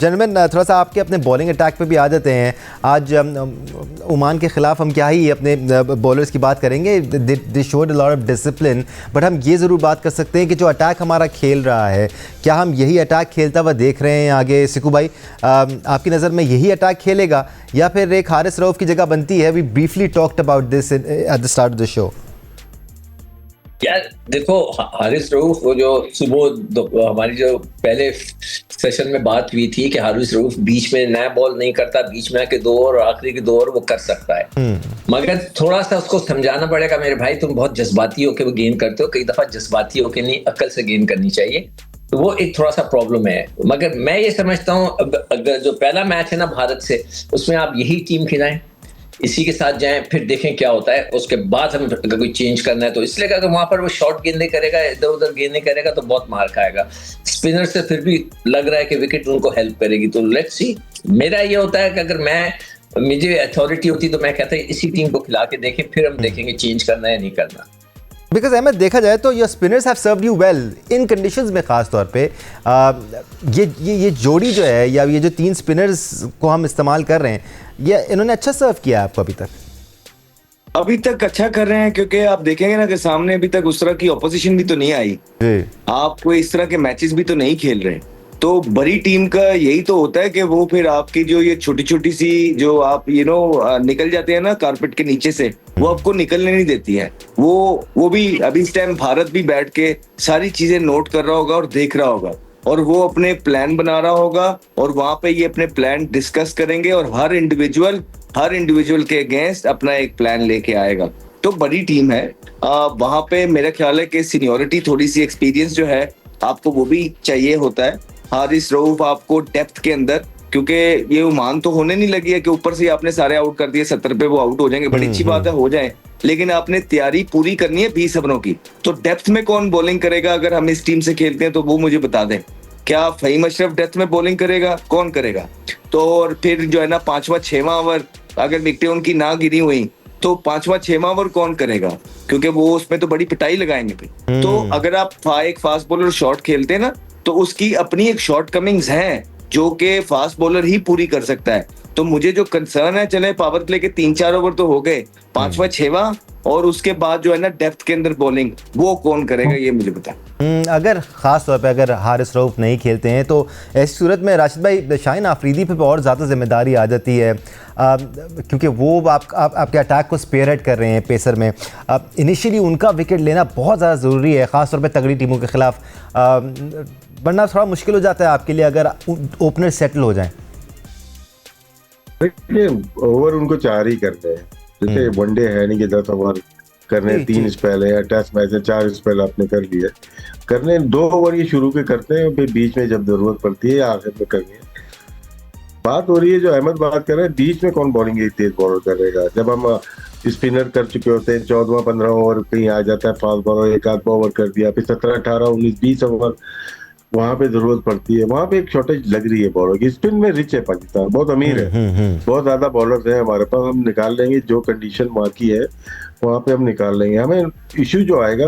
General थोड़ा सा आपके अपने बॉलिंग अटैक पे भी आ जाते हैं। आज ओमान के ख़िलाफ़ हम क्या ही अपने बॉलर्स की बात करेंगे, they showed a lot of discipline, but हम ये ज़रूर बात कर सकते हैं कि जो अटैक हमारा खेल रहा है, क्या हम यही अटैक खेलता हुआ देख रहे हैं आगे? सिकू भाई, आपकी नज़र में यही अटैक खेलेगा या फिर एक हारिस रऊफ की जगह बनती है? We briefly talked about this at the start of the show. यार देखो, हारिस रऊफ वो जो सुबह हमारी जो पहले सेशन में बात हुई थी कि हारिस रऊफ बीच में नया बॉल नहीं करता, बीच में आके 2 ओवर और आखिरी के 2 ओवर वो कर सकता है, मगर थोड़ा सा उसको समझाना पड़ेगा, मेरे भाई तुम बहुत जज्बाती होके वो गेंद करते हो, कई दफा जज्बाती होके नहीं, अक्ल से गेंद करनी चाहिए। तो वो एक थोड़ा सा प्रॉब्लम है। मगर मैं ये समझता हूँ अगर जो पहला मैच है ना भारत से, उसमें आप यही टीम खिलाएं, इसी के साथ जाएं, फिर देखें क्या होता है, उसके बाद हम अगर कोई चेंज करना है तो। इसलिए अगर वहां पर वो शॉर्ट गेंदें करेगा, इधर उधर गेंदें करेगा तो बहुत मार खाएगा। स्पिनर से फिर भी लग रहा है कि विकेट उनको हेल्प करेगी, तो लेट्स सी। मेरा ये होता है कि अगर मुझे अथॉरिटी होती तो मैं कहता इसी टीम को खिला के देखें, फिर हम देखेंगे चेंज करना है नहीं करना। बिकॉज अहमद, देखा जाए तो your spinners have served you well in conditions में, ख़ास तौर पे ये जोड़ी जो है, या ये जो 3 स्पिनर्स को हम इस्तेमाल कर रहे हैं, ये इन्होंने अच्छा सर्व किया आपको अभी तक अच्छा कर रहे हैं, क्योंकि आप देखेंगे ना कि सामने अभी तक उस तरह की ऑपोजिशन भी तो नहीं आई, आप कोई इस तरह के मैचेस भी तो नहीं खेल रहे। तो बड़ी टीम का यही तो होता है कि वो फिर आपकी जो ये छोटी छोटी सी जो आप निकल जाते हैं ना कारपेट के नीचे से, वो आपको निकलने नहीं देती है। वो भी अभी इस टाइम भारत भी बैठ के सारी चीजें नोट कर रहा होगा और देख रहा होगा, और वो अपने प्लान बना रहा होगा, और वहां पे ये अपने प्लान डिस्कस करेंगे, और हर इंडिविजुअल के अगेंस्ट अपना एक प्लान लेके आएगा। तो बड़ी टीम है, वहां पे मेरा ख्याल है कि सीनियोरिटी, थोड़ी सी एक्सपीरियंस जो है आपको वो भी चाहिए होता है। हारिस रऊफ आपको डेप्थ के अंदर, क्योंकि ये ओमान तो होने नहीं लगी है कि ऊपर से आपने सारे आउट कर दिए, 70 पे वो आउट हो जाएंगे, बड़ी अच्छी बात है, हो जाए, लेकिन आपने तैयारी पूरी करनी है 20 ओवरों की। तो डेप्थ में कौन बॉलिंग करेगा अगर हम इस टीम से खेलते हैं, तो वो मुझे बता दें। क्या फहीम अशरफ डेप्थ में बॉलिंग करेगा? कौन करेगा? तो और फिर जो है ना 5वां 6वां ओवर अगर विकेटें उनकी ना गिरी हुई तो 5वां 6वां ओवर कौन करेगा? क्योंकि वो उसमें तो बड़ी पिटाई लगाएंगे फिर। तो अगर आप एक फास्ट बॉलर शॉट खेलते हैं ना, तो उसकी अपनी एक शॉर्ट कमिंग्स हैं जो कि फास्ट बॉलर ही पूरी कर सकता है। तो मुझे जो कंसर्न है, चले पावर प्ले के 3-4 ओवर तो हो गए, 5वां 6वां और उसके बाद जो है ना डेप्थ के अंदर बॉलिंग वो कौन करेगा, ये मुझे बता। अगर ख़ास तौर पे अगर हारिस रऊफ नहीं खेलते हैं तो ऐसी सूरत में राशिद भाई, शाहीन आफरीदी पे और ज़्यादा जिम्मेदारी आ जाती है, क्योंकि वो आपके अटैक को स्पेयरहेड कर रहे हैं पेसर में। इनिशियली उनका विकेट लेना बहुत ज़्यादा ज़रूरी है, ख़ास तौर पे तगड़ी टीमों के ख़िलाफ़, वरना थोड़ा मुश्किल हो जाता है आपके लिए अगर ओपनर सेटल हो जाए। देखिए, ओवर उनको 4 ही करते हैं, जैसे वनडे है नहीं कि 10 ओवर करने, 3 स्पेल है, या टेस्ट मैच है 4 स्पेल आपने कर लिए, करने 2 ओवर ये शुरू के करते हैं, फिर बीच में जब जरूरत पड़ती है या आखिर में करनी है। बात हो रही है जो अहमद बात कर रहे हैं, बीच में कौन बॉलिंग एक तेज बॉलर करेगा? जब हम स्पिनर कर चुके होते हैं, 14वां 15वां ओवर कहीं आ जाता है फास्ट बॉलर, 1-8 ओवर कर दिया, फिर 17 18 19 20 ओवर वहां पे जरूरत पड़ती है, वहां पे एक शॉर्टेज लग रही है बॉलर की। स्पिन में रिच है पाकिस्तान, बहुत अमीर है, बहुत ज्यादा बॉलर्स हैं हमारे पास, हम निकाल लेंगे जो कंडीशन वहां की है वहां पे हम निकाल लेंगे। हमें इश्यू जो आएगा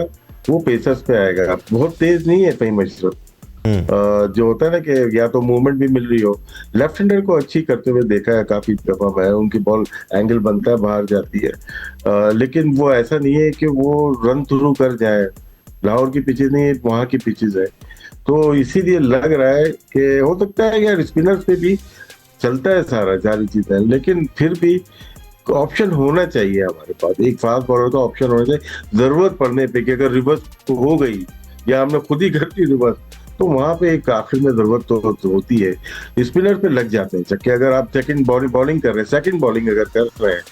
वो पेसर्स पे आएगा, बहुत तेज नहीं है फहीम अशरफ, जो होता है ना कि या तो मूवमेंट भी मिल रही हो, लेफ्ट हैंडर को अच्छी करते हुए देखा है काफी दफा मैं, उनकी बॉल एंगल बनता है बाहर जाती है, लेकिन वो ऐसा नहीं है कि वो रन थ्रू कर जाए। लाहौर की पिचेज नहीं है, वहां की पिचेज है, तो इसीलिए लग रहा है कि हो सकता है यार स्पिनर्स पे भी चलता है सारी चीजें, लेकिन फिर भी ऑप्शन होना चाहिए हमारे पास, एक फास्ट बॉलर का ऑप्शन होना चाहिए जरूरत पड़ने पे, कि अगर रिवर्स हो गई या हमने खुद ही कर दी रिवर्स, तो वहां पे एक आखिर में जरूरत तो होती है। स्पिनर पे लग जाते हैं चक्के, अगर आप सेकंड बॉलिंग कर रहे हैं, सेकंड बॉलिंग अगर कर रहे हैं,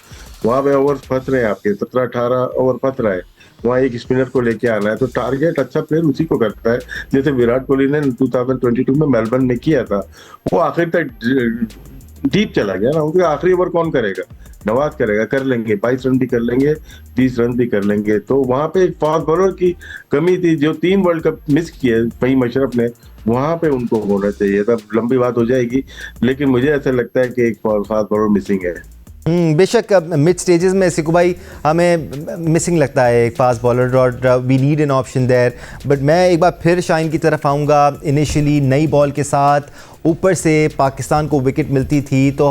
वहां पे ओवर फंस रहे हैं आपके, 17-18 ओवर फंस रहा है, वहाँ एक स्पिनर को लेके आना है, तो टारगेट अच्छा प्लेयर उसी को करता है, जैसे विराट कोहली ने 2022 में मेलबर्न में किया था, वो आखिर तक डीप चला गया ना, उनके आखिरी ओवर कौन करेगा? नवाज करेगा, कर लेंगे 22 रन भी कर लेंगे, 20 रन भी कर लेंगे। तो वहां पे एक फास्ट बॉलर की कमी थी, जो 3 वर्ल्ड कप मिस किए फहीम अशरफ ने, वहां पे उनको होना चाहिए था। लंबी बात हो जाएगी, लेकिन मुझे ऐसा लगता है कि एक फास्ट बॉलर मिसिंग है। बेशक मिड स्टेजेस में सिकू भाई हमें मिसिंग लगता है एक फास्ट बॉलर, और we need an option there. But मैं एक बार फिर शाहीन की तरफ आऊँगा, इनिशियली नई बॉल के साथ ऊपर से पाकिस्तान को विकेट मिलती थी तो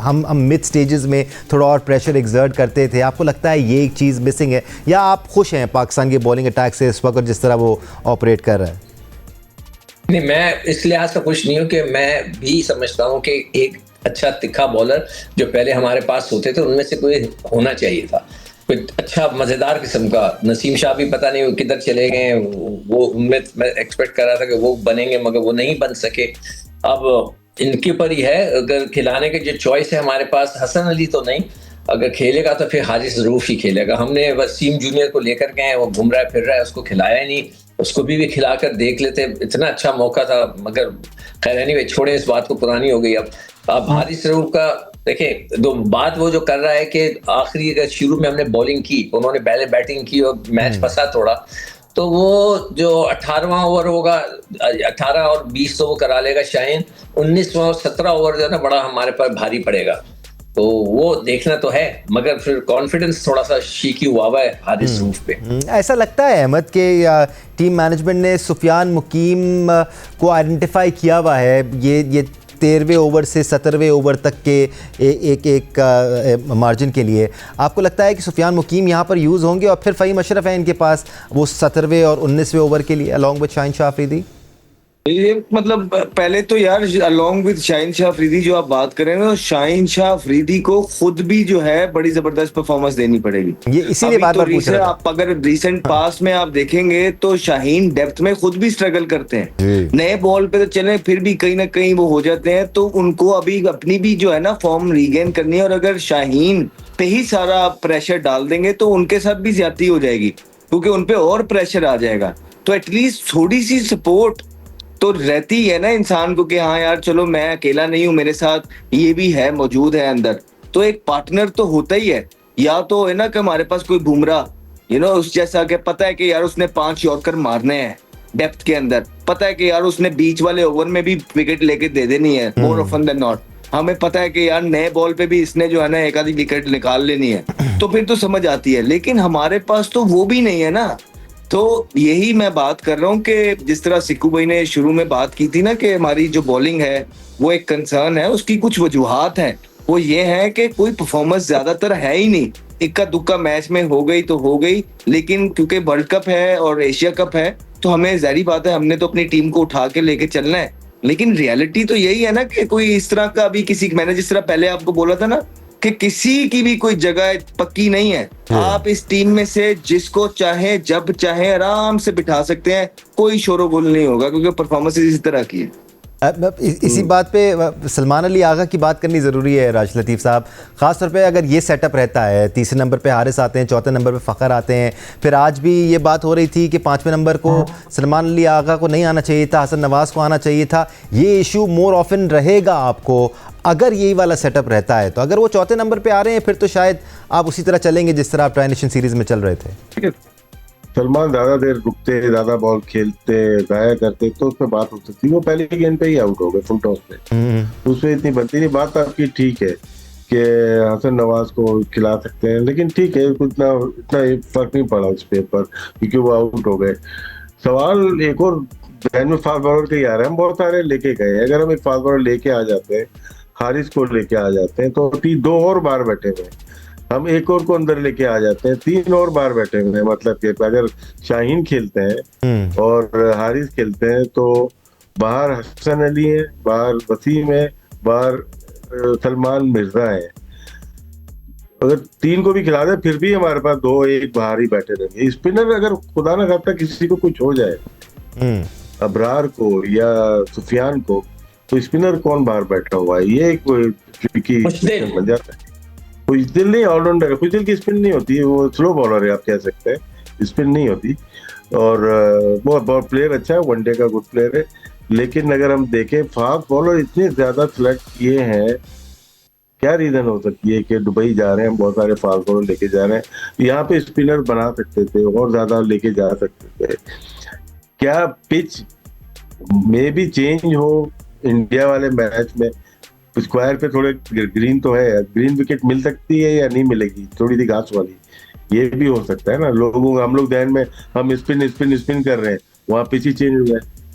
हम मिड स्टेजेस में थोड़ा और प्रेशर एग्जर्ट करते थे। आपको लगता है ये एक चीज़ मिसिंग है, या आप खुश हैं पाकिस्तान के बॉलिंग अटैक से इस वक्त जिस तरह वो ऑपरेट कर रहा है? नहीं, मैं इस लिहाज से खुश नहीं हूँ कि मैं भी समझता हूँ कि एक अच्छा तिखा बॉलर जो पहले हमारे पास होते थे उनमें से कोई होना चाहिए था, कोई अच्छा मजेदार किस्म का। नसीम शाह भी पता नहीं किधर चले गए, वो उनमें मैं एक्सपेक्ट कर रहा था कि वो बनेंगे मगर वो नहीं बन सके। अब इनके ऊपर ही है, अगर खिलाने के जो चॉइस है हमारे पास, हसन अली तो नहीं, अगर खेलेगा तो फिर हारिस रऊफ ही खेलेगा। हमने वसीम जूनियर को लेकर गए, वो घूम रहा है फिर रहा है, उसको खिलाया ही नहीं, उसको भी खिलाकर देख लेते, इतना अच्छा मौका था। मगर खैर एनीवे छोड़े, इस बात को पुरानी हो गई। अब हारिस रऊफ का देखें, दो बात वो जो कर रहा है कि आखिरी अगर शुरू में हमने बॉलिंग की, उन्होंने पहले बैटिंग की और मैच फंसा थोड़ा, तो वो जो 18वां ओवर होगा, 18 और 20 तो वो करा लेगा शाहीन, 19वां और 17 ओवर जो है ना बड़ा हमारे पर भारी पड़ेगा, तो वो देखना तो है। मगर फिर कॉन्फिडेंस थोड़ा सा शीकी हुआ है हारिस रऊफ पे। ऐसा लगता है अहमद कि टीम मैनेजमेंट ने सुफियान मुकीम को आइडेंटिफाई किया हुआ है ये 13वें ओवर से 17वें ओवर तक के एक मार्जिन के लिए। आपको लगता है कि सुफियान मुकीम यहाँ पर यूज़ होंगे और फिर फ़हीम अशरफ है इनके पास वो 17वें और 19वें ओवर के लिए अलॉन्ग विद शाहीन शाह अफरीदी? ये मतलब पहले तो यार अलॉन्ग विद शाहीन शाह अफरीदी जो आप बात करें ना, तो शाहीन शाह अफरीदी को खुद भी जो है बड़ी जबरदस्त परफॉर्मेंस देनी पड़ेगी। ये इसीलिए बार बार पूछ रहा था। आप अगर रिसेंट पास में आप देखेंगे तो शाहीन डेप्थ में खुद भी स्ट्रगल करते हैं। नए बॉल पे तो चले फिर भी कहीं ना कहीं वो हो जाते हैं, तो उनको अभी अपनी भी जो है ना फॉर्म रीगेन करनी है। और अगर शाहीन पे ही सारा प्रेशर डाल देंगे तो उनके साथ भी ज्यादती हो जाएगी, क्योंकि उनपे और प्रेशर आ जाएगा। तो एटलीस्ट थोड़ी सी सपोर्ट तो रहती है ना इंसान को कि हाँ यार चलो मैं अकेला नहीं हूँ, मेरे साथ ये भी है, मौजूद है अंदर, तो एक पार्टनर तो होता ही है। या तो है ना कि हमारे पास कोई बुमराह उस जैसा कि पता है कि यार उसने 5 यॉर्कर मारने हैं डेप्थ के अंदर, पता है कि यार उसने बीच वाले ओवर में भी विकेट लेके दे देनी है मोर ऑफन देन नॉट, हमें पता है कि यार नए बॉल पे भी इसने जो है ना एक आधी विकेट निकाल लेनी है, तो फिर तो समझ आती है। लेकिन हमारे पास तो वो भी नहीं है ना। तो यही मैं बात कर रहा हूँ कि जिस तरह सिक्कू भाई ने शुरू में बात की थी ना कि हमारी जो बॉलिंग है वो एक कंसर्न है, उसकी कुछ वजूहात हैं। वो ये है कि कोई परफॉर्मेंस ज्यादातर है ही नहीं, इक्का दुक्का मैच में हो गई तो हो गई, लेकिन क्योंकि वर्ल्ड कप है और एशिया कप है तो हमें जाहिर बात है हमने तो अपनी टीम को उठा के लेके चलना है। लेकिन रियलिटी तो यही है ना कि कोई इस तरह का अभी किसी, मैंने जिस तरह पहले आपको बोला था ना कि किसी की भी कोई जगह पक्की नहीं है। आप इस टीम में से जिसको चाहे जब चाहे आराम से बिठा सकते हैं, कोई शोरोगुल नहीं होगा, क्योंकि परफॉर्मेंस इसी तरह की है। इसी बात पे सलमान अली आगा की बात करनी ज़रूरी है राशिद लतीफ़ साहब, ख़ास तौर पे अगर ये सेटअप रहता है, तीसरे नंबर पे हारिस आते हैं, चौथे नंबर पे फ़खर आते हैं, फिर आज भी ये बात हो रही थी कि 5वें नंबर को सलमान अली आगा को नहीं आना चाहिए था, हसन नवाज़ को आना चाहिए था। ये इशू मोर ऑफन रहेगा आपको अगर यही वाला सेटअप रहता है। तो अगर वो चौथे नंबर पर आ रहे हैं फिर तो शायद आप उसी तरह चलेंगे जिस तरह आप ट्राई नेशन सीरीज़ में चल रहे थे। सलमान ज्यादा देर रुकते, ज्यादा बॉल खेलते, जाया करते तो उस पर बात हो सकती है। वो पहले गेंद पे ही आउट हो गए फुल टॉस पे, उसमें इतनी बनती नहीं। बात आपकी ठीक है कि हसन नवाज को खिला सकते हैं, लेकिन ठीक है इतना फर्क नहीं पड़ा उस पे पर, क्योंकि वो आउट हो गए। सवाल एक और ध्यान में फास्ट बॉलर के आ रहे हैं, हम बहुत सारे लेके गए। अगर हम एक फास्ट बॉलर लेके आ जाते हैं, हारिस को लेके आ जाते हैं, तो 2 और बार बैठे हुए, हम एक और को अंदर लेके आ जाते हैं, 3 और बार बैठे हुए हैं। मतलब कि अगर शाहीन खेलते हैं और हारिस खेलते हैं तो बाहर हसन अली है, बाहर वसीम है, बाहर सलमान मिर्जा है। अगर 3 को भी खिला दे फिर भी हमारे पास 2-1 बाहर ही बैठे रहेंगे। स्पिनर अगर खुदा ना करता किसी को कुछ हो जाए, अबरार को या सुफियान को, तो स्पिनर कौन बाहर बैठा हुआ है, ये एक ट्रिकी बन जाता है। खुशदिल नहीं, ऑलराउंडर है, खुशदिल की स्पिन नहीं होती, वो स्लो बॉलर है आप कह सकते हैं, स्पिन नहीं होती। और वो प्लेयर अच्छा है, वनडे का गुड प्लेयर है। लेकिन अगर हम देखें फास्ट बॉलर इतने ज्यादा सिलेक्ट किए हैं, क्या रीजन हो सकती है कि दुबई जा रहे हैं, बहुत सारे फास्ट बॉलर लेके जा रहे हैं, यहाँ पे स्पिनर बना सकते थे और ज्यादा लेके जा सकते थे। क्या पिच में भी चेंज हो इंडिया वाले मैच में? स्क्वायर पे थोड़े ग्रीन तो है, ग्रीन विकेट मिल सकती है या नहीं मिलेगी, थोड़ी सी घास वाली, ये भी हो सकता है ना। हम लोग ध्यान में हम स्पिन कर रहे हैं, वहां पिच ही चेंज हो गया।